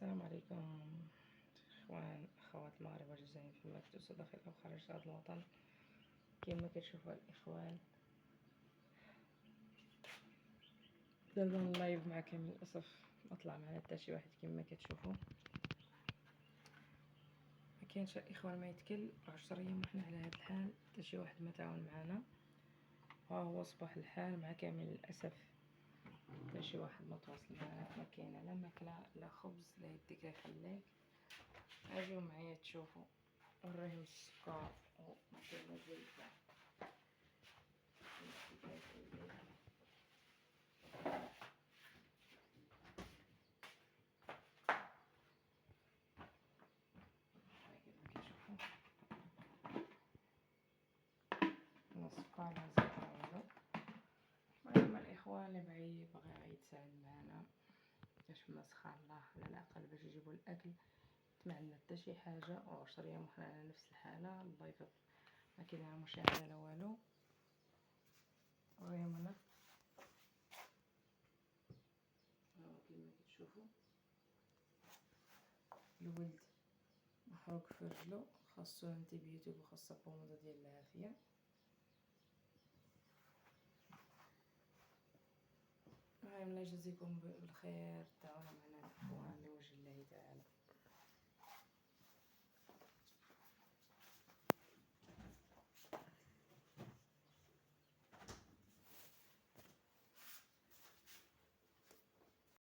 السلام عليكم اخوان اخوات المغرب والجزائر فيما كنتو داخل او خارج هذا الوطن. كما كتشوفوا الاخوان دابا اللايف مع كامل الاسف ما طلع معنا حتى شي واحد. كما كتشوفوا ما كاينش الاخوان ما يتكل 10 ايام وحنا على هذا الحال، حتى شي واحد ما تعاون معنا. ها هو صباح الحال مع كامل الاسف، حتى شي واحد ما تواصل معنا. ما كاينه لا ماكله لا خبز لا يديك لا يخليك. اجيو معايا تشوفوا نوريهم السكر ومكاينه زيت. السكر لا زيت لا والو. المهم الاخوان اللي باغي يتساعد معنا باش ما سخر الله على الاقل باش يجيبوا الاكل، ما عندنا حتى شي حاجه. و10 ايام وحنا على نفس الحاله. الله يفضل ما كاين لا مشاهده لا والو. وريهم انا كما كتشوفوا الولد محروق في رجلو، خاصو انتيبيوتيك وخاصو بوموضه ديال العافيه. المهم الله يجازيكم بالخير، تعاونوا معنا الاخوان لوجه الله تعالى.